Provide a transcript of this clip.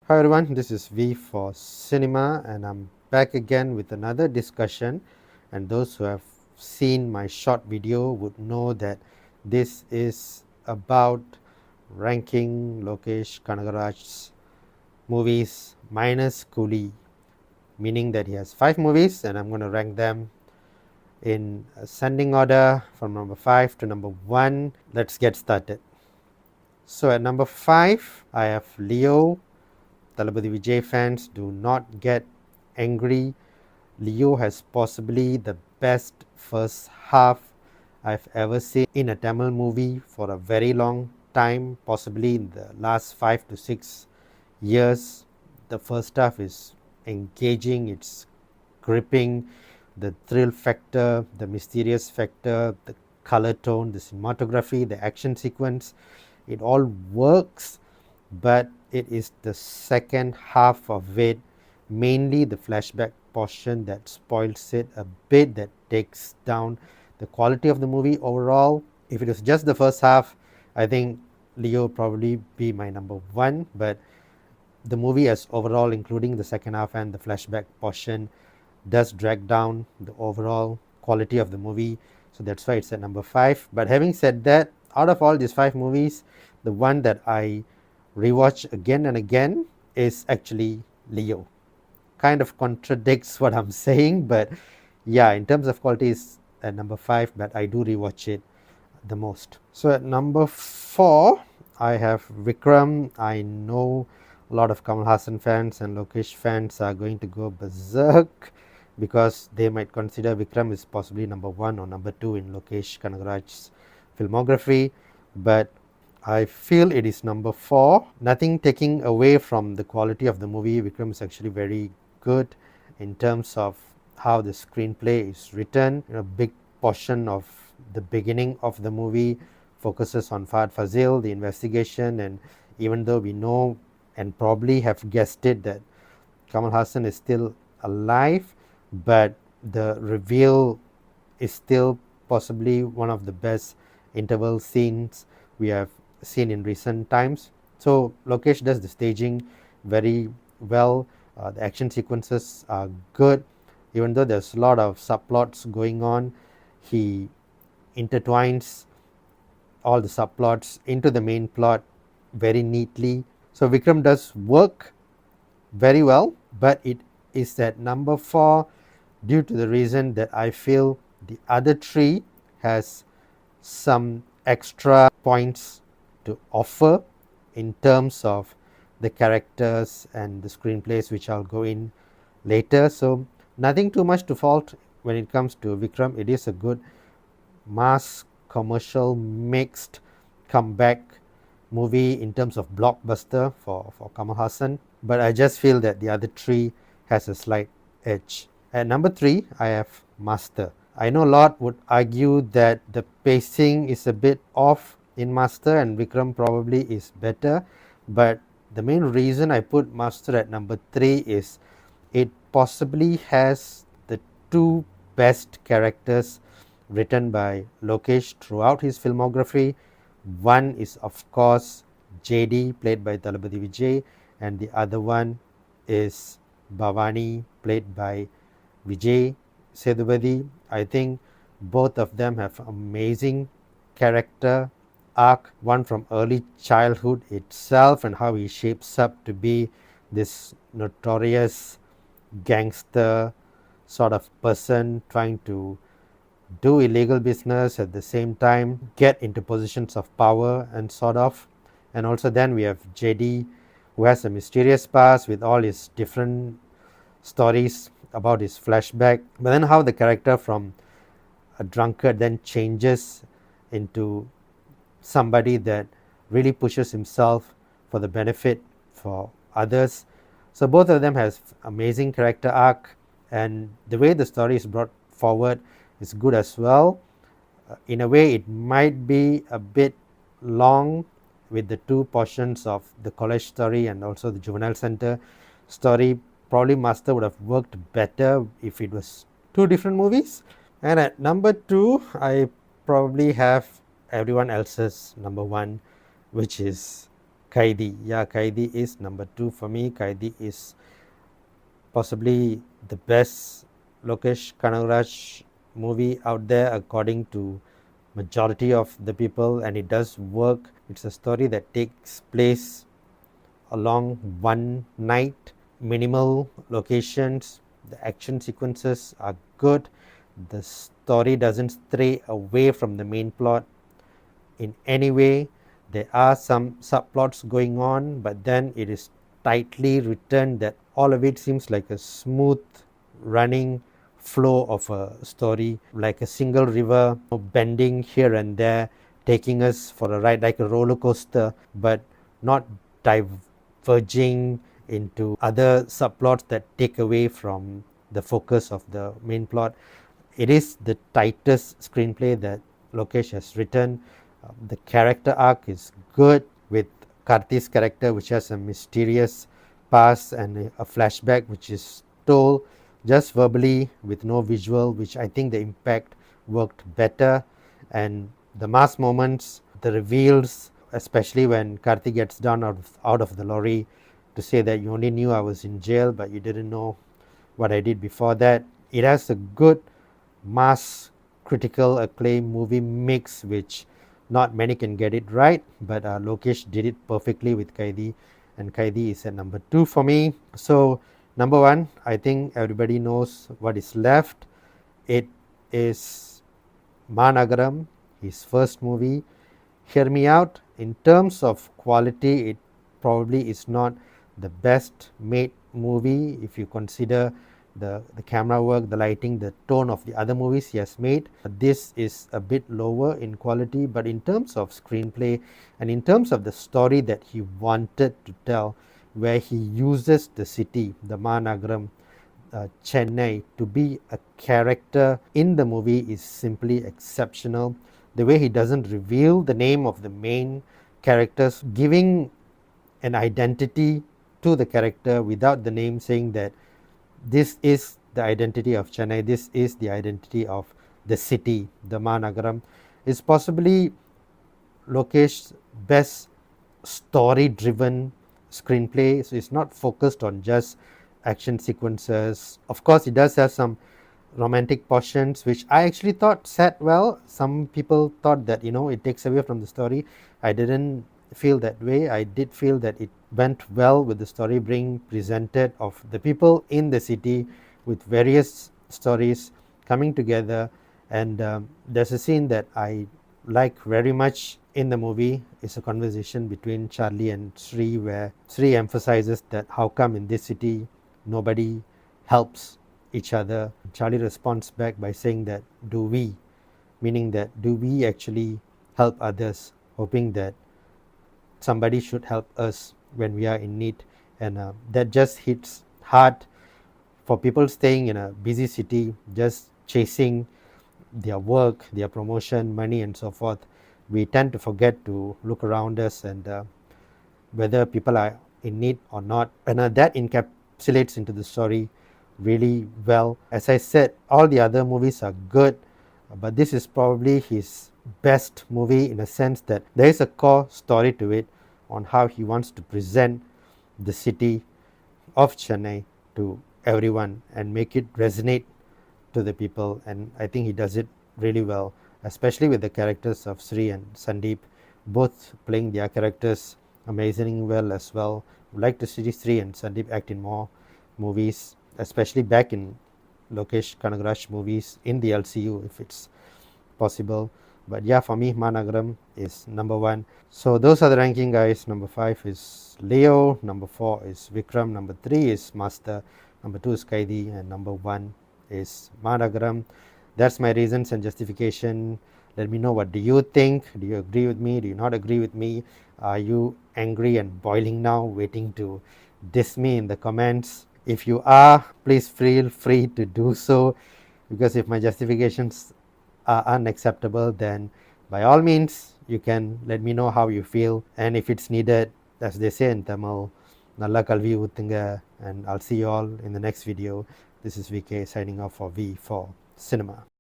Hi everyone, this is V for Cinema, and I'm back again with another discussion. And those who have seen my short video would know that this is about ranking Lokesh Kanagaraj's movies minus Coolie, meaning that he has 5 movies, and I'm going to rank them in ascending order from number 5 to number 1. Let's get started. So at number 5, I have Leo. Thalapathy Vijay fans, do not get angry. Leo has possibly the best first half I've ever seen in a Tamil movie for a very long time, possibly in the last 5 to 6 years. The first half is engaging, it's gripping, the thrill factor, the mysterious factor, the color tone, the cinematography, the action sequence, it all works, but it is the second half of it, mainly the flashback portion, that spoils it a bit, that takes down the quality of the movie overall. If it was just the first half, I think Leo would probably be my number 1, but the movie as overall, including the second half and the flashback portion, does drag down the overall quality of the movie. So that's why it's at number 5. But having said that, out of all these 5 movies, the one that I rewatch again and again is actually Leo. Kind of contradicts what I'm saying, but yeah, in terms of quality is at number 5, but I do rewatch it the most. So at number 4, I have Vikram. I know a lot of Kamal Hassan fans and Lokesh fans are going to go berserk because they might consider Vikram is possibly number 1 or number 2 in Lokesh Kanagaraj's filmography, but I feel it is number 4. Nothing taking away from the quality of the movie. Vikram is actually very good in terms of how the screenplay is written. A big portion of the beginning of the movie focuses on Fahad Fazil, the investigation, and even though we know and probably have guessed it that Kamal Hassan is still alive, but the reveal is still possibly one of the best interval scenes we have seen in recent times. So Lokesh does the staging very well. The action sequences are good. Even though there's a lot of subplots going on, he intertwines all the subplots into the main plot very neatly. So Vikram does work very well, but it is at number 4 due to the reason that I feel the other 3 has some extra points to offer in terms of the characters and the screenplays, which I'll go in later. So nothing too much to fault when it comes to Vikram. It is a good mass commercial mixed comeback movie in terms of blockbuster for Kamal Hassan, but I just feel that the other 3 has a slight edge. At number 3, I have Master. I know a lot would argue that the pacing is a bit off in Master and Vikram probably is better, but the main reason I put Master at number 3 is it possibly has the 2 best characters written by Lokesh throughout his filmography. One is of course JD, played by Thalapathy Vijay, and the other one is Bhavani, played by Vijay Sethupathi. I think both of them have amazing character arc, one from early childhood itself and how he shapes up to be this notorious gangster sort of person trying to do illegal business, at the same time get into positions of power and sort of. And also then we have JD, who has a mysterious past with all his different stories about his flashback, but then how the character from a drunkard then changes into somebody that really pushes himself for the benefit for others. So both of them has amazing character arc, and the way the story is brought forward is good as well. In a way it might be a bit long with the 2 portions of the college story and also the juvenile center story. Probably Master would have worked better if it was 2 different movies. And at number 2, I probably have everyone else's number 1, which is Kaithi. Yeah, Kaithi is number 2 for me. Kaithi is possibly the best Lokesh Kanagaraj movie out there according to majority of the people, and it does work. It's a story that takes place along one night, minimal locations, the action sequences are good, the story doesn't stray away from the main plot in any way. There are some subplots going on, but then it is tightly written that all of it seems like a smooth running flow of a story, like a single river bending here and there, taking us for a ride like a roller coaster, but not diverging into other subplots that take away from the focus of the main plot. It is the tightest screenplay that Lokesh has written. The character arc is good, with Kaithi's character, which has a mysterious past and a flashback which is told just verbally with no visual, which I think the impact worked better. And the mass moments, the reveals, especially when Kaithi gets down out of the lorry to say that you only knew I was in jail, but you didn't know what I did before that. It has a good mass critical acclaim movie mix, which not many can get it right, but Lokesh did it perfectly with Kaithi, and Kaithi is at number 2 for me. So number 1, I think everybody knows what is left. It is Maanagaram, his first movie. Hear me out, in terms of quality, it probably is not the best made movie if you consider the camera work, the lighting, the tone of the other movies he has made. This is a bit lower in quality, but in terms of screenplay and in terms of the story that he wanted to tell, where he uses the city, the Maanagaram, Chennai, to be a character in the movie is simply exceptional. The way he doesn't reveal the name of the main characters, giving an identity to the character without the name, saying that this is the identity of Chennai, this is the identity of the city, the Maanagaram, is possibly Lokesh's best story driven screenplay. So it's not focused on just action sequences. Of course, it does have some romantic portions which I actually thought sat well. Some people thought that it takes away from the story. I didn't feel that way. I did feel that it went well with the story being presented of the people in the city with various stories coming together. And there's a scene that I like very much in the movie. Is a conversation between Charlie and Sri, where Sri emphasizes that how come in this city nobody helps each other. Charlie responds back by saying that do we, meaning that do we actually help others, hoping that somebody should help us when we are in need. And that just hits hard for people staying in a busy city, just chasing their work, their promotion, money and so forth. We tend to forget to look around us and whether people are in need or not, and that encapsulates into the story really well. As I said, all the other movies are good, but this is probably his best movie in a sense that there is a core story to it on how he wants to present the city of Chennai to everyone and make it resonate to the people, and I think he does it really well, especially with the characters of Sri and Sandeep, both playing their characters amazingly well as well. Would like to see Sri and Sandeep act in more movies, especially back in Lokesh Kanagaraj movies in the LCU if it's possible. But yeah, for me, Maanagaram is number 1. So those are the ranking, guys. Number 5 is Leo, number 4 is Vikram, number 3 is Master, number 2 is Kaithi, and number 1 is Maanagaram. That's my reasons and justification. Let me know, what do you think? Do you agree with me? Do you not agree with me? Are you angry and boiling now, waiting to diss me in the comments? If you are, please feel free to do so, because if my justifications are unacceptable, then by all means you can let me know how you feel, and if it's needed, as they say in Tamil, Nalla Kalvi Uttunga, and I'll see you all in the next video. This is VK signing off for V for Cinema.